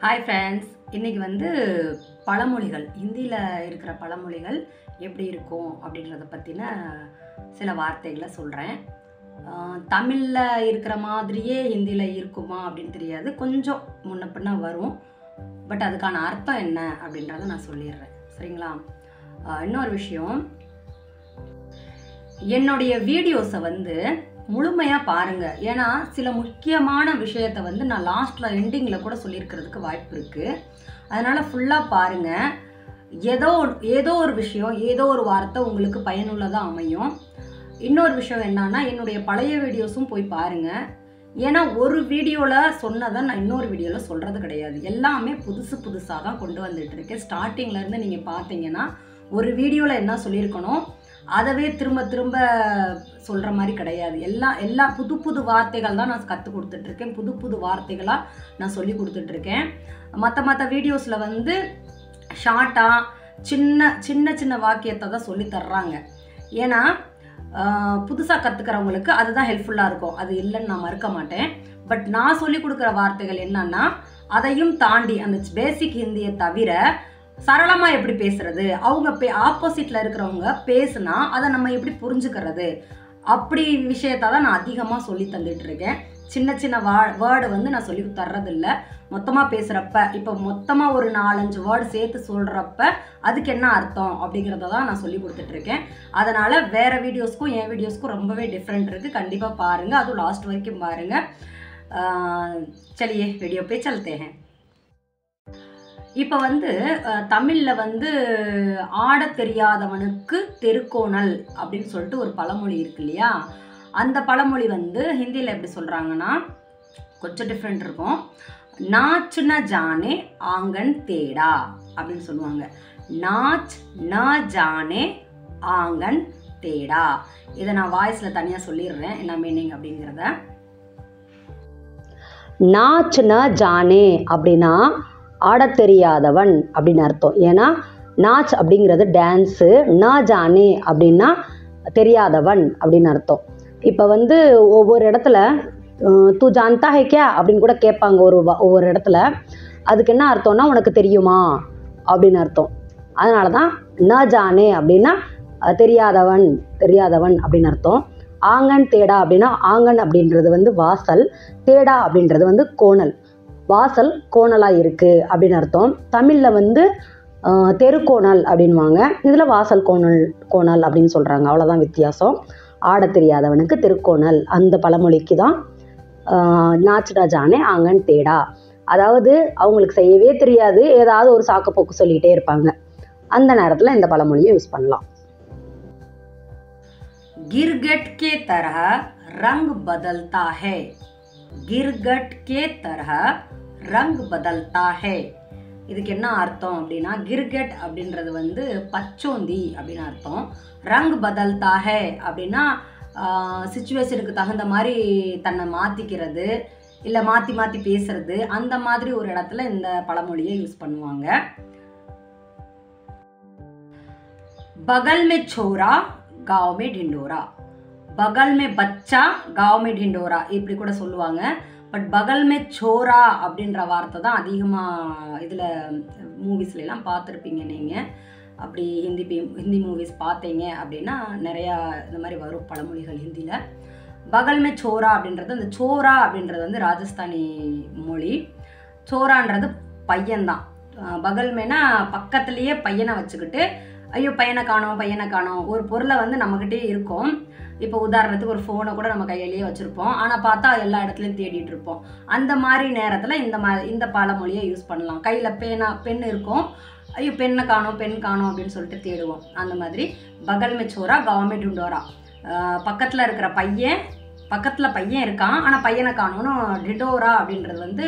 Hi friends, இன்றைக்கி வந்து பழமொழிகள், ஹிந்தியில் இருக்கிற பழமொழிகள் எப்படி இருக்கும் அப்படின்றத பற்றின சில வார்த்தைகளை சொல்கிறேன். தமிழில் இருக்கிற மாதிரியே ஹிந்தியில் இருக்குமா அப்படின்னு தெரியாது, கொஞ்சம் முன்ன பின்ன வரும். பட் அதுக்கான அர்த்தம் என்ன அப்படின்றத நான் சொல்லிடுறேன், சரிங்களா? இன்னொரு விஷயம், என்னுடைய வீடியோஸை வந்து முழுமையாக பாருங்கள். ஏன்னா சில முக்கியமான விஷயத்தை வந்து நான் லாஸ்ட்டில் எண்டிங்கில் கூட சொல்லியிருக்கிறதுக்கு வாய்ப்பு இருக்குது. அதனால் ஃபுல்லாக பாருங்கள். ஏதோ ஒரு விஷயம், ஏதோ ஒரு வார்த்தை உங்களுக்கு பயனுள்ளதாக அமையும். இன்னொரு விஷயம் என்னன்னா, என்னுடைய பழைய வீடியோஸும் போய் பாருங்கள். ஏன்னா ஒரு வீடியோவில் சொன்னதை நான் இன்னொரு வீடியோவில் சொல்கிறது கிடையாது. எல்லாமே புதுசாக தான் கொண்டு வந்துட்டுருக்கேன். ஸ்டார்டிங்லேருந்து நீங்கள் பார்த்தீங்கன்னா ஒரு வீடியோவில் என்ன சொல்லியிருக்கணும் அதவே திரும்ப சொல்கிற மாதிரி கிடையாது. எல்லா புது வார்த்தைகள் தான் நான் கற்றுக் கொடுத்துட்ருக்கேன். புது வார்த்தைகளாக நான் சொல்லி கொடுத்துட்ருக்கேன். மற்ற வீடியோஸில் வந்து ஷார்ட்டாக சின்ன வாக்கியத்தை தான் சொல்லி தர்றாங்க. ஏன்னா புதுசாக கற்றுக்கிறவங்களுக்கு அதுதான் ஹெல்ப்ஃபுல்லாக இருக்கும். அது இல்லைன்னு நான் மறுக்க மாட்டேன். பட் நான் சொல்லி கொடுக்குற வார்த்தைகள் என்னன்னா, அதையும் தாண்டி அந்த பேசிக் ஹிந்தியை தவிர சரளமாக எப்படி பேசுறது, அவங்க ஆப்போசிட்டில் இருக்கிறவங்க பேசுனா அதை நம்ம எப்படி புரிஞ்சுக்கிறது, அப்படி விஷயத்தை தான் நான் அதிகமாக சொல்லி தந்துட்டுருக்கேன். சின்ன வேர்டு வந்து நான் சொல்லி தர்றதில்ல. மொத்தமாக பேசுகிறப்ப, இப்போ மொத்தமாக ஒரு 4-5 வேர்டு சேர்த்து சொல்கிறப்ப அதுக்கு என்ன அர்த்தம் அப்படிங்கிறத தான் நான் சொல்லி கொடுத்துட்ருக்கேன். அதனால் வேறு வீடியோஸ்க்கும் என் வீடியோஸ்க்கும் ரொம்பவே டிஃப்ரெண்ட் இருக்குது. கண்டிப்பாக பாருங்கள், அதுவும் லாஸ்ட் வரைக்கும் பாருங்கள். சலியே வீடியோ பே சல்தே ஹேன். இப்போ வந்து தமிழில் வந்து ஆட தெரியாதவனுக்கு தெருக்கோணல் அப்படின்னு சொல்லிட்டு ஒரு பழமொழி இருக்கு இல்லையா? அந்த பழமொழி வந்து ஹிந்தியில் எப்படி சொல்கிறாங்கன்னா கொஞ்சம் டிஃப்ரெண்ட் இருக்கும். நாச் ந ஜானே ஆங்கன் தேடா அப்படின்னு சொல்லுவாங்க. நாச் ந ஜானே ஆங்கன் தேடா. இதை நான் வாய்ஸில் தனியாக சொல்லிடுறேன் என்ன மீனிங் அப்படிங்கிறத. நாச் ந ஜானே அப்படின்னா ஆட தெரியாதவன் அப்படின்னு அர்த்தம். ஏன்னா நாச் அப்படிங்கிறது டான்ஸு, ந ஜானே அப்படின்னா தெரியாதவன் அப்படின்னு அர்த்தம். இப்போ வந்து ஒவ்வொரு இடத்துல தூ ஜான்தா ஹே கியா அப்படின்னு கூட கேட்பாங்க ஒவ்வொரு இடத்துல. அதுக்கு என்ன அர்த்தம்னா உனக்கு தெரியுமா அப்படின்னு அர்த்தம். அதனால தான் ந ஜானே அப்படின்னா தெரியாதவன் அப்படின்னு அர்த்தம். ஆங்கன் தேடா அப்படின்னா ஆங்கன் அப்படின்றது வந்து வாசல், தேடா அப்படின்றது வந்து கோணல். வாசல் கோணலாக இருக்குது அப்படின்னு அர்த்தம். தமிழில் வந்து தெருக்கோணல் அப்படின்வாங்க, இதில் வாசல் கோணல் அப்படின்னு சொல்கிறாங்க. அவ்வளோதான் வித்தியாசம். ஆட தெரியாதவனுக்கு தெருக்கோணல், அந்த பழமொழிக்கு தான் நாச் ந ஜானே ஆங்கன் தேடா. அதாவது அவங்களுக்கு செய்யவே தெரியாது, ஏதாவது ஒரு சாக்குப்போக்கு சொல்லிகிட்டே இருப்பாங்க. அந்த நேரத்தில் இந்த பழமொழியை யூஸ் பண்ணலாம். गिरगट के तरह रंग बदलता है. गिरगट के तरह रंग बदलता है. இதுக்கு என்ன அர்த்தம் அப்படின்னா, கிர்கட் அப்படின்றது வந்து பச்சோந்தி அப்படின்னு அர்த்தம். ரங் பதல்தா ஹே அப்படின்னா சிச்சுவேஷனுக்கு தகுந்த மாதிரி தன்னை மாற்றிக்கிறது, இல்லை மாற்றி பேசுறது, அந்த மாதிரி ஒரு இடத்துல இந்த பழமொழியை யூஸ் பண்ணுவாங்க. பகல் மே சோரா गाँव में ढिंडोरा. பகல் மே பச்சா गाँव में ढिंडोरा இப்படி கூட சொல்லுவாங்க. பட் பகல் மே சோரா அப்படின்ற வார்த்தை தான் அதிகமாக இதில் மூவிஸ்லாம் பார்த்துருப்பீங்க நீங்கள். அப்படி ஹிந்தி மூவிஸ் பார்த்தீங்க அப்படின்னா நிறையா இந்த மாதிரி வரும் பழமொழிகள் ஹிந்தியில். பகல் மே சோரா அப்படின்றது, அந்த சோரா அப்படின்றது வந்து ராஜஸ்தானி மொழி. சோரான்றது பையன்தான். பகல் மேனா பக்கத்துலேயே பையனை வச்சுக்கிட்டு, ஐயோ பையனை காணோம். ஒரு பொருளை வந்து நம்மக்கிட்டே இருக்கும். இப்போ உதாரணத்துக்கு ஒரு ஃபோனை கூட நம்ம கையிலேயே வச்சுருப்போம், ஆனால் பார்த்தா எல்லா இடத்துலையும் தேடிட்டு இருப்போம். அந்த மாதிரி நேரத்தில் இந்த பழமொழியை யூஸ் பண்ணலாம். கையில் பென் இருக்கும், ஐயோ பெண் காணோம் அப்படின்னு சொல்லிட்டு தேடுவோம். அந்த மாதிரி பகல் மே சோரா गाँव में ढिंडोरा. பக்கத்தில் இருக்கிற பையன் இருக்கான், ஆனால் பையனை காணோன்னு டிண்டோரா அப்படின்றது வந்து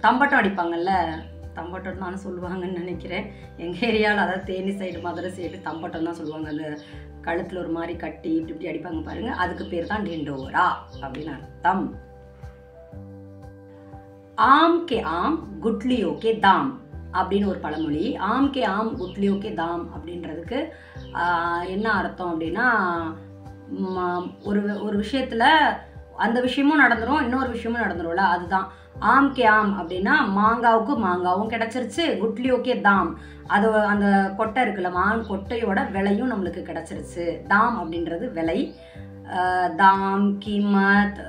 தம்பட்டம் அடிப்பாங்கல்ல, தம்பட்டம் தான் சொல்லுவாங்கன்னு நினைக்கிறேன். எங்கள் ஏரியாவில், அதாவது தேனி சைடு மதுரை சைடு தம்பட்டம் தான் சொல்லுவாங்க. அந்த கழுத்தில் ஒரு மாதிரி கட்டி இப்படி அடிப்பாங்க பாருங்கள், அதுக்கு பேர் தான் டிண்டோரா அப்படின்னு அர்த்தம். ஆம் கே ஆம் குட்லியோ கே தாம் அப்படின்னு ஒரு பழமொழி. ஆம் கே ஆம் குட்லியோ கே தாம் அப்படின்றதுக்கு என்ன அர்த்தம் அப்படின்னா, ஒரு விஷயத்தில் அந்த விஷயமும் நடந்துரும், இன்னொரு விஷயமும் நடந்துரும்ல. அதுதான் ஆம் கே ஆம் அப்படின்னா மாங்காவுக்கு மாங்காவும் கிடைச்சிருச்சு, குட்லியோக்கே தாம், அது அந்த கொட்டை இருக்குல்ல கொட்டையோட விலையும் நம்மளுக்கு கிடைச்சிருச்சு. தாம் அப்படின்றது விலை, தாம், கீமத்,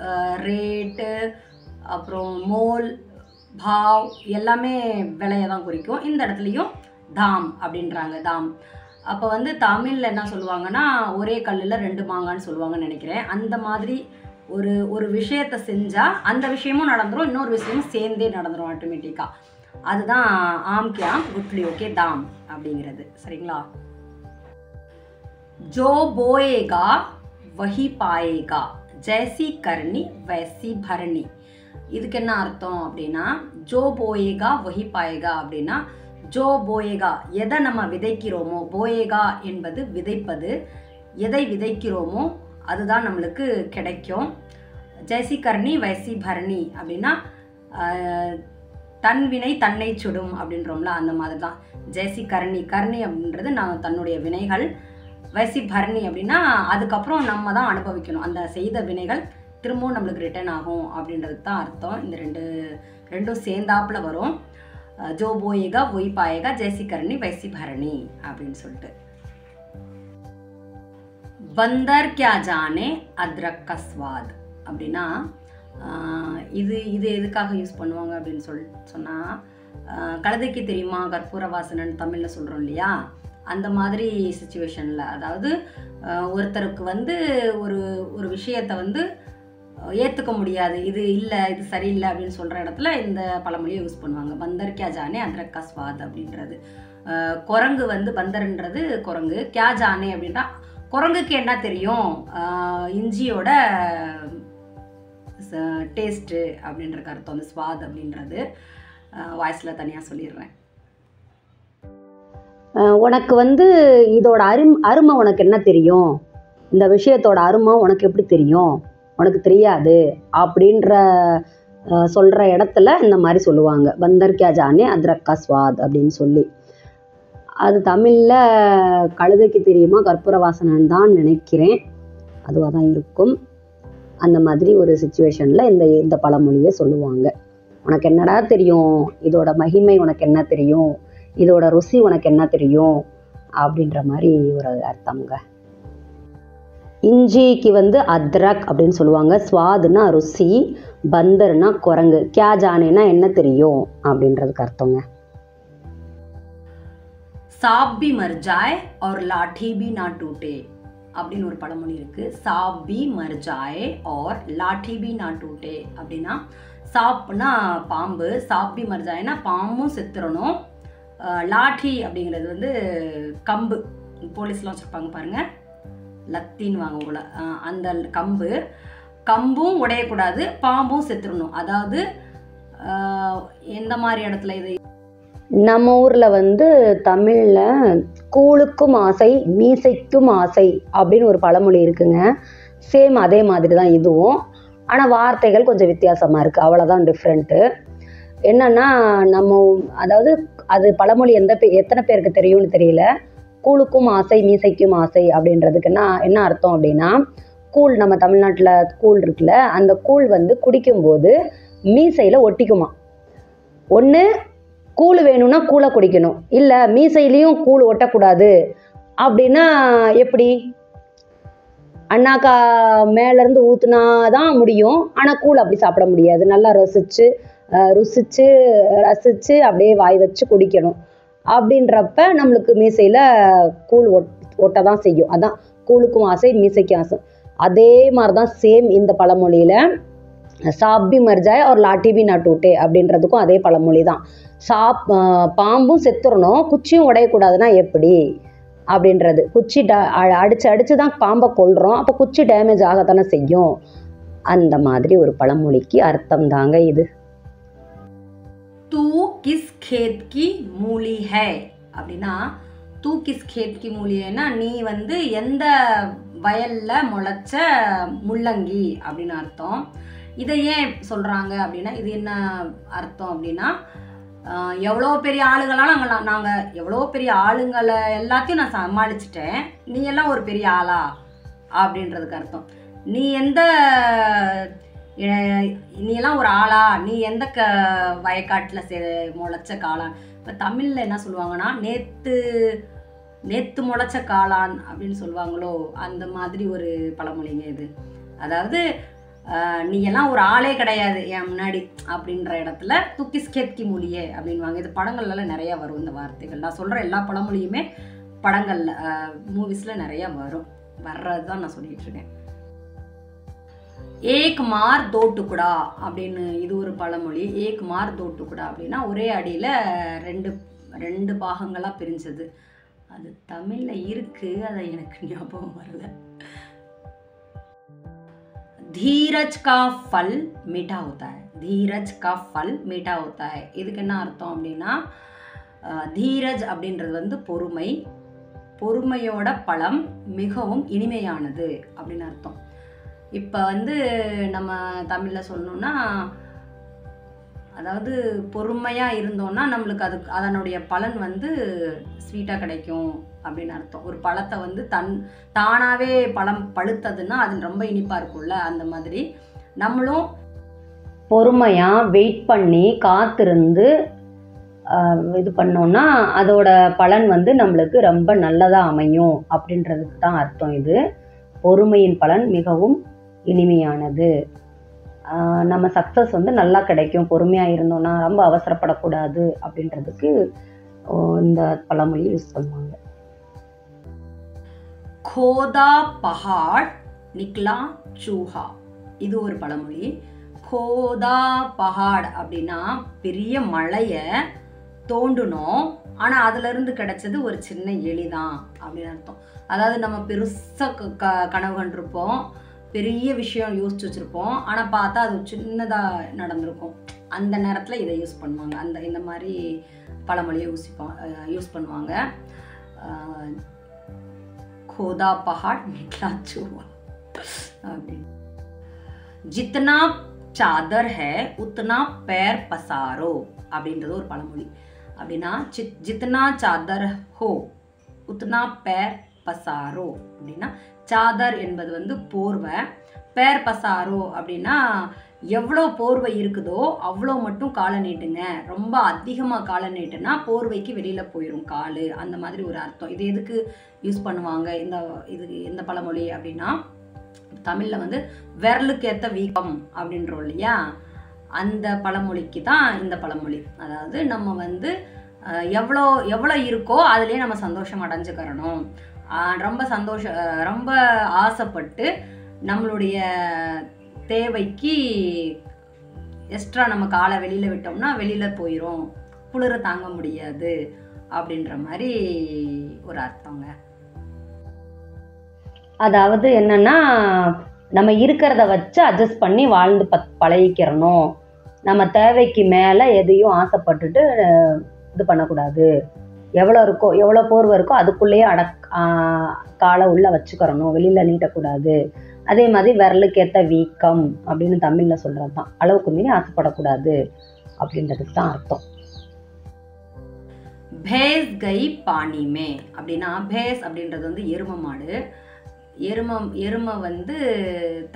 ரேட்டு, அப்புறம் மோல், பாவ் எல்லாமே விலையை தான் குறிக்கும். இந்த இடத்துலையும் தாம் அப்படின்றாங்க. தாம் அப்போ வந்து தமிழில் என்ன சொல்லுவாங்கன்னா ஒரே கல்லில் 2 மாங்கான்னு சொல்லுவாங்கன்னு நினைக்கிறேன். அந்த மாதிரி ஒரு விஷயத்தை செஞ்சால் அந்த விஷயமும் நடந்துடும், இன்னொரு விஷயமும் சேர்ந்தே நடந்துடும் ஆட்டோமேட்டிக்காக. அதுதான் ஆம் கே ஆம் குட்லியோக்கே தாம் அப்படிங்கிறது. சரிங்களா? ஜோ போயேகா வஹி பாயேகா, ஜைசி கர்னி வைசி பரணி. இதுக்கு என்ன அர்த்தம் அப்படின்னா, ஜோ போயேகா வஹி பாயேகா அப்படின்னா, ஜோ போயேகா எதை நம்ம விதைக்கிறோமோ, போயேகா என்பது விதைப்பது, எதை விதைக்கிறோமோ அதுதான் நம்மளுக்கு கிடைக்கும். ஜெய்சி கர்ணி வைசி பரணி அப்படின்னா தன் வினை தன்னை சுடும் அப்படின்றோம்ல, அந்த மாதிரி தான். ஜெய்சி கர்ணி, கர்ணி அப்படின்றது நான் தன்னுடைய வினைகள், வைசி பரணி அப்படின்னா அதுக்கப்புறம் நம்ம தான் அனுபவிக்கணும், அந்த செய்த வினைகள் திரும்பவும் நம்மளுக்கு ரிட்டர்ன் ஆகும் அப்படின்றதுக்கு தான் அர்த்தம். இந்த ரெண்டும் சேர்ந்தாப்புல வரும். ஜோ போயேகா ஒய் பாயேகா, ஜெய்சி கர்ணி வைசி பரணி அப்படின்னு சொல்லிட்டு. பந்தர் கியா ஜானே அத்ரக் கா ஸ்வாத் அப்படின்னா இது எதுக்காக யூஸ் பண்ணுவாங்க அப்படின்னு சொன்னால், கழுதைக்கு தெரியுமா கற்பூர வாசனைன்னு தமிழில் சொல்கிறோம் இல்லையா, அந்த மாதிரி சுச்சுவேஷனில், அதாவது ஒருத்தருக்கு வந்து ஒரு விஷயத்தை வந்து ஏற்றுக்க முடியாது, இது இல்லை இது சரியில்லை அப்படின்னு சொல்கிற இடத்துல இந்த பழமொழியை யூஸ் பண்ணுவாங்க. பந்தர் கியா ஜானே அத்ரக் கா ஸ்வாத் அப்படின்றது. குரங்கு வந்து பந்தர்ன்றது குரங்கு, கியா ஜானே அப்படின்னா குரங்குக்கு என்ன தெரியும் இஞ்சியோட டேஸ்ட்டு அப்படின்ற அர்த்தம். அந்த ஸ்வாத் அப்படின்றது வாய்ஸில் தனியாக சொல்லிடுறேன். உனக்கு வந்து இதோட அருமை உனக்கு என்ன தெரியும், இந்த விஷயத்தோட அருமை உனக்கு எப்படி தெரியும், உனக்கு தெரியாது அப்படின்ற சொல்கிற இடத்துல இந்த மாதிரி சொல்லுவாங்க, பந்தர் கியா ஜானே அத்ரக் கா ஸ்வாத் அப்படின்னு சொல்லி. அது தமிழில் கழுதைக்கு தெரியுமா கற்பூர வாசனைன்னு தான் நினைக்கிறேன், அதுவாக தான் இருக்கும். அந்த மாதிரி ஒரு சுச்சுவேஷனில் இந்த பழமொழியை சொல்லுவாங்க. உனக்கு என்னடா தெரியும், இதோட மகிமை உனக்கு என்ன தெரியும், இதோட ருசி உனக்கு என்ன தெரியும் அப்படின்ற மாதிரி ஒரு அர்த்தம்ங்க. இஞ்சிக்கு வந்து அத்ரக் அப்படின்னு சொல்லுவாங்க, ஸ்வாதுன்னா ருசி, பந்தர்னா குரங்கு, கியா ஜானேனா என்ன தெரியும் அப்படின்றதுக்கு அர்த்தங்க. சாப் பி மர் ஜாய் और लाठी भी ना टूटे அப்படின்னு ஒரு பழமொழி இருக்கு. சாப் பி மர் ஜாய் और लाठी भी ना टूटे அப்படின்னா, சாப்னா பாம்பு, சாப் பி மர் ஜாய்னா பாம்பும் செத்துறணும், லாठी அப்படிங்கிறது வந்து கம்பு, போலீஸ்லாம் வச்சுருப்பாங்க பாருங்க, லத்தின்னு வாங்க போல, அந்த கம்பும் உடையக்கூடாது, பாம்பும் செத்துறணும். அதாவது எந்த மாதிரி இடத்துல இது நம்ம ஊரில் வந்து தமிழில் கூழுக்கும் ஆசை மீசைக்கும் ஆசை அப்படின்னு ஒரு பழமொழி இருக்குங்க. சேம் அதே மாதிரி தான் இதுவும், ஆனால் வார்த்தைகள் கொஞ்சம் வித்தியாசமாக இருக்குது, அவ்வளோதான் டிஃப்ரெண்ட்டு. என்னென்னா அதாவது அது பழமொழி எத்தனை பேருக்கு தெரியும்னு தெரியல. கூழுக்கும் ஆசை மீசைக்கும் ஆசை அப்படின்றதுக்கு என்ன அர்த்தம் அப்படின்னா, கூழ் நம்ம தமிழ்நாட்டில் கூழ் இருக்குல்ல, அந்த கூழ் வந்து குடிக்கும்போது மீசையில் ஒட்டிக்குமா. ஒன்று கூழ் வேணும்னா கூழை குடிக்கணும், இல்லை மீசையிலையும் கூழ் ஒட்டக்கூடாது அப்படின்னா எப்படி, அண்ணாக்கா மேலேருந்து ஊற்றுனா தான் முடியும், ஆனால் கூழ் அப்படி சாப்பிட முடியாது. நல்லா ருசிச்சு ரசித்து அப்படியே வாய் வச்சு குடிக்கணும். அப்படின்றப்ப நம்மளுக்கு மீசையில் கூழ் ஒட்ட தான் செய்யும். அதான் கூழுக்கும் ஆசை மீசைக்கும் ஆசை. அதே மாதிரி தான் சேம் இந்த பழமொழியில் சாப் பி மர் ஜாய் और लाठी भी ना टूटे அப்படின்றதுக்கும் அதே பழமொழி தான். பாம்பும் செத்துறணும், குச்சியும் உடையக்கூடாதுன்னா எப்படி அப்படின்றது. குச்சி அடிச்சு தான் பாம்பை கொல்றோம், அப்போ குச்சி டேமேஜ் ஆகத்தானே செய்யும். அந்த மாதிரி ஒரு பழமொழிக்கு அர்த்தம் தாங்க இது. தூ கிஸ் खेत की मूली है அப்படின்னா, தூ கிஸ் खेत की मूली हैனா நீ வந்து எந்த வயல்ல முளைச்ச முள்ளங்கி அப்படின்னு அர்த்தம். இதை ஏன் சொல்கிறாங்க அப்படின்னா, இது என்ன அர்த்தம் அப்படின்னா, எவ்வளோ பெரிய ஆளுங்களாம் நாங்கள் எவ்வளோ பெரிய ஆளுங்களை எல்லாத்தையும் நான் சமாளிச்சிட்டேன், நீ எல்லாம் ஒரு பெரிய ஆளா அப்படின்றதுக்கு அர்த்தம். நீ எந்த நீ எல்லாம் ஒரு ஆளா, நீ எந்த வயக்காட்டில் முளைச்ச காளான். இப்போ தமிழில் என்ன சொல்லுவாங்கன்னா, நேத்து முளைச்ச காளான் அப்படின்னு சொல்லுவாங்களோ, அந்த மாதிரி ஒரு பழமொழிங்க இது. அதாவது நீ எல்லாம் ஒரு ஆளே கிடையாது என் முன்னாடி அப்படின்ற இடத்துல துக்கிஸ் கேத்கி மொழியே அப்படின்வாங்க. இது படங்கள்லாம் நிறைய வரும் இந்த வார்த்தைகள். நான் சொல்கிற எல்லா பழமொழியுமே படங்களில் மூவிஸில் நிறைய வர்றது தான் நான் சொல்லிட்டு இருக்கேன். ஏக் மார் தோ டுக்குடா அப்படின்னு இது ஒரு பழமொழி. ஏக் மார் தோ டுக்குடா அப்படின்னா ஒரே அடியில் ரெண்டு பாகங்களாக பிரிஞ்சது. அது தமிழில் இருக்கு, அதை எனக்கு ஞாபகம் வரல. धीरज का फल मीठा होता है. धीरज का फल मीठा होता है. இதுக்கு என்ன அர்த்தம் அப்படின்னா, தீரஜ் அப்படின்றது வந்து பொறுமை, பொறுமையோட பழம் மிகவும் இனிமையானது அப்படின்னு அர்த்தம். இப்போ வந்து நம்ம தமிழில் சொல்லணும்னா, அதாவது பொறுமையாக இருந்தோம்னா நம்மளுக்கு அதனுடைய பலன் வந்து ஸ்வீட்டாக கிடைக்கும் அப்படின்னு அர்த்தம். ஒரு பழத்தை வந்து தானாகவே பழம் பழுத்ததுன்னா அது ரொம்ப இனிப்பாக இருக்கும்ல, அந்த மாதிரி நம்மளும் பொறுமையாக வெயிட் பண்ணி காத்திருந்து இது பண்ணோன்னா அதோட பலன் வந்து நம்மளுக்கு ரொம்ப நல்லதாக அமையும் அப்படின்றதுக்கு தான் அர்த்தம். இது பொறுமையின் பலன் மிகவும் இனிமையானது. நம்ம சக்ஸஸ் வந்து நல்லா கிடைக்கும் பொறுமையாக இருந்தோன்னா, ரொம்ப அவசரப்படக்கூடாது அப்படின்றதுக்கு இந்த பழமொழி யூஸ் பண்ணுவாங்க. கோதா பஹாட் நிக்லா சூஹா, இது ஒரு பழமொழி. கோதா பஹாட் அப்படின்னா பெரிய மலையை தோண்டணும், ஆனால் அதுலேருந்து கிடைச்சது ஒரு சின்ன எலிதான் அப்படின்னு அர்த்தம். அதாவது நம்ம பெருசாக கனவு கண்டிருப்போம், பெரிய விஷயம் யோசிச்சு வச்சுருப்போம், ஆனால் பார்த்தா அது சின்னதாக நடந்திருக்கும். அந்த நேரத்தில் இதை யூஸ் பண்ணுவாங்க. இந்த மாதிரி பழமொழியை யூஸ் பண்ணுவாங்க. கோதா பஹாட் நிக்லா சூஹா அப்படின்னு. ஜித்னா சாதர் ஹே உத்னா பேர் பசாரோ அப்படின்றது ஒரு பழமொழி. அப்படின்னா ஜித்னா சாதர் ஹோ உத்னா பேர் பசாரோ அப்படின்னா, சாதர் என்பது வந்து போர்வை, பேர் பசாரோ அப்படின்னா எவ்வளோ போர்வை இருக்குதோ அவ்வளோ மட்டும் காலை நீட்டுங்க. ரொம்ப அதிகமாக காலை நீட்டுனா போர்வைக்கு வெளியில் போயிடும் கால், அந்த மாதிரி ஒரு அர்த்தம். இது எதுக்கு யூஸ் பண்ணுவாங்க இந்த பழமொழி அப்படின்னா, தமிழில் வந்து விரலுக்கு ஏற்ற வீக்கம் அப்படின்றோம் இல்லையா, அந்த பழமொழிக்கு தான் இந்த பழமொழி. அதாவது நம்ம வந்து எவ்வளோ இருக்கோ அதுலேயே நம்ம சந்தோஷம் அடைஞ்சுக்கிறணும். ரொம்ப ஆசைப்பட்டு நம்மளுடைய தேவைக்கு எக்ஸ்ட்ரா நம்ம காலை வெளியில் விட்டோம்னா வெளியில் போயிடும், குளிர தாங்க முடியாது அப்படின்ற மாதிரி ஒரு அர்த்தங்க. அதாவது என்னன்னா, நம்ம இருக்கிறத வச்சு அட்ஜஸ்ட் பண்ணி வாழ்ந்து பழகிக்கிறணும். நம்ம தேவைக்கு மேலே எதையும் ஆசைப்பட்டுட்டு இது பண்ணக்கூடாது. எவ்வளோ இருக்கோ எவ்வளோ போர்வை இருக்கோ அதுக்குள்ளேயே காலை உள்ளே வச்சுக்கிறணும், வெளியில் நீட்டக்கூடாது. அதே மாதிரி விரலுக்கேற்ற வீக்கம் அப்படின்னு தமிழில் சொல்கிறது தான். அளவுக்கு மீறி ஆசைப்படக்கூடாது அப்படின்றதுக்கு தான் அர்த்தம். பேஸ் கை பானிமே அப்படின்னா, பேஸ் அப்படின்றது வந்து எருமை மாடு. எருமை வந்து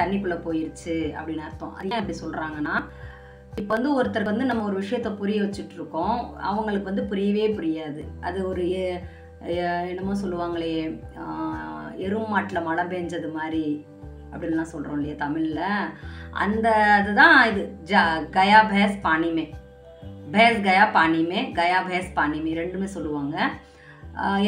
தண்ணிக்குள்ளே போயிருச்சு அப்படின்னு அர்த்தம். அது ஏன் அப்படி சொல்கிறாங்கன்னா, இப்போ வந்து ஒருத்தருக்கு வந்து நம்ம ஒரு விஷயத்த புரிய வச்சுட்ருக்கோம், அவங்களுக்கு வந்து புரியவே புரியாது. அது ஒரு என்னமோ சொல்லுவாங்களே, எருமாட்டில் மழை பெஞ்சது மாதிரி அப்படின்லாம் சொல்கிறோம் இல்லையா தமிழில். அதுதான் இது கயா பேஸ் பானிமே, பேஸ் கயா பானிமே, கயா பேஸ் பானிமே ரெண்டுமே சொல்லுவாங்க.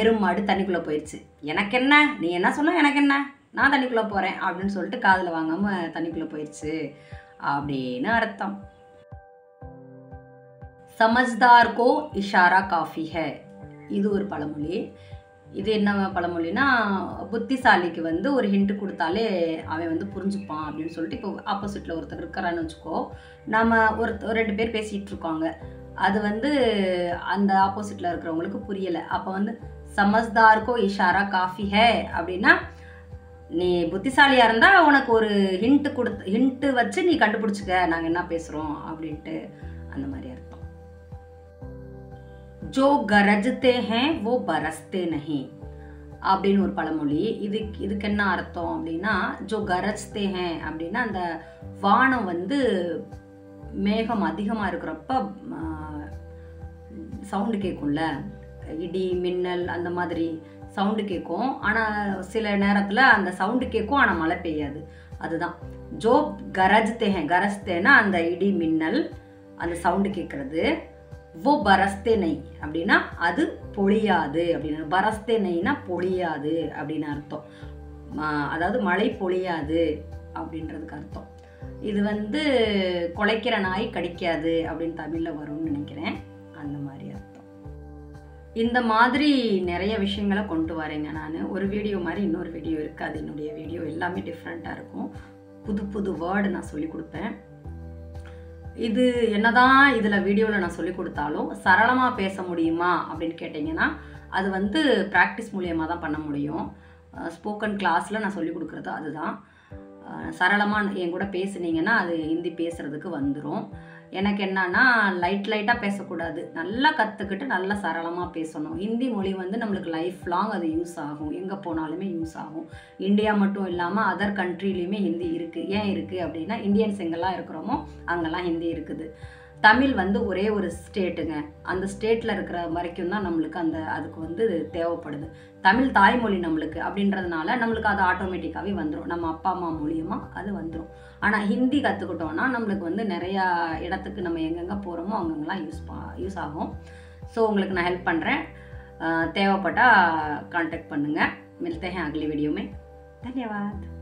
எருமாடு தண்ணிக்குள்ளே போயிடுச்சு, எனக்கு என்ன, நீ என்ன சொன்ன எனக்கு என்ன, நான் தண்ணிக்குள்ளே போகிறேன் அப்படின்னு சொல்லிட்டு காதில் வாங்காமல் தண்ணிக்குள்ளே போயிடுச்சு அப்படின்னு அர்த்தம். சமஜ்தார் கோ இஷாரா காஃபி ஹே, இது ஒரு பழமொழி. இது என்ன பழமொழினா, புத்திசாலிக்கு வந்து ஒரு ஹிண்ட் கொடுத்தாலே அவன் வந்து புரிஞ்சுப்பான் அப்படின்னு சொல்லிட்டு. இப்போ ஆப்போசிட்டில் ஒருத்தர் இருக்கிறான்னு வச்சுக்கோ, நம்ம ரெண்டு பேர் பேசிகிட்டு இருக்காங்க, அது வந்து அந்த ஆப்போசிட்டில் இருக்கிறவங்களுக்கு புரியலை. அப்போ வந்து சமஜ்தார்க்கோ இஷாரா காஃபி ஹே அப்படின்னா, நீ புத்திசாலியாக இருந்தால் உனக்கு ஒரு ஹிண்ட்டு வச்சு நீ கண்டுபிடிச்சிக்க நாங்கள் என்ன பேசுகிறோம் அப்படின்ட்டு, அந்த மாதிரி அர்த்தம். ஜோ கரஜ்தே ஹே வோ பரஸ்தே நஹி அப்படின்னு ஒரு பழமொழி. இதுக்கு என்ன அர்த்தம் அப்படின்னா, ஜோ கரஜ்தே ஹேன் அப்படின்னா அந்த வானம் வந்து மேகம் அதிகமாக இருக்கிறப்ப சவுண்டு கேட்கும்ல, இடி மின்னல் அந்த மாதிரி சவுண்டு கேட்கும். ஆனால் சில நேரத்தில் அந்த சவுண்டு கேட்கும், ஆனால் மழை பெய்யாது. அதுதான் ஜோ கரஜ்தே ஹேன். கரஜ்தேனா அந்த இடி மின்னல் அந்த சவுண்டு கேட்குறது. வோ பரஸ்தே நெய் அப்படின்னா அது பொழியாது அப்படின்னு. பரஸ்தே நெய்னா பொழியாது அப்படின்னு அர்த்தம். அதாவது மழை பொழியாது அப்படின்றதுக்கு அர்த்தம். இது வந்து குலைக்கிற நாய் கடிக்காது அப்படின்னு தமிழில் வரும்னு நினைக்கிறேன். அந்த மாதிரி அர்த்தம். இந்த மாதிரி நிறைய விஷயங்களை கொண்டு வரேங்க. நான் ஒரு வீடியோ மாதிரி இன்னொரு வீடியோ இருக்காது. என்னுடைய வீடியோ எல்லாமே டிஃப்ரெண்ட்டாக இருக்கும். புது புது வேர்டு நான் சொல்லி கொடுப்பேன். இது என்னதான் இதில் வீடியோவில் நான் சொல்லி கொடுத்தாலும் சரளமாக பேச முடியுமா அப்படின்னு கேட்டிங்கன்னா, அது வந்து ப்ராக்டிஸ் மூலியமாக தான் பண்ண முடியும். ஸ்போக்கன் கிளாஸில் நான் சொல்லி கொடுக்குறது அதுதான். சரளமாக என் கூட பேசுனீங்கன்னா அது ஹிந்தி பேசுகிறதுக்கு வந்துடும். எனக்கு என்னன்னா லைட்டாக பேசக்கூடாது, நல்லா கற்றுக்கிட்டு நல்லா சரளமாக பேசணும். ஹிந்தி மொழி வந்து நம்மளுக்கு லைஃப் லாங் அது யூஸ் ஆகும், எங்கே போனாலுமே யூஸ் ஆகும். இந்தியா மட்டும் இல்லாமல் அதர் கண்ட்ரிலையுமே ஹிந்தி இருக்குது. ஏன் இருக்குது அப்படின்னா, இந்தியன்ஸ் எங்கெல்லாம் இருக்கிறோமோ அங்கெல்லாம் ஹிந்தி இருக்குது. தமிழ் வந்து ஒரே ஒரு ஸ்டேட்டுங்க. அந்த ஸ்டேட்டில் இருக்கிற வரைக்கும் தான் நம்மளுக்கு அதுக்கு வந்து தேவைப்படுது. தமிழ் தாய்மொழி நம்மளுக்கு அப்படின்றதுனால நம்மளுக்கு அது ஆட்டோமேட்டிக்காகவே வந்துடும். நம்ம அப்பா அம்மா மூலியமாக அது வந்துடும். ஆனால் ஹிந்தி கற்றுக்கிட்டோன்னா நம்மளுக்கு வந்து நிறையா இடத்துக்கு நம்ம எங்கெங்கே போகிறோமோ அங்கங்கெல்லாம் யூஸ் ஆகும். ஸோ உங்களுக்கு நான் ஹெல்ப் பண்ணுறேன். தேவைப்பட்டால் கான்டாக்ட் பண்ணுங்கள். மில்தே ஹேன் அகலி வீடியோ में. धन्यवाद.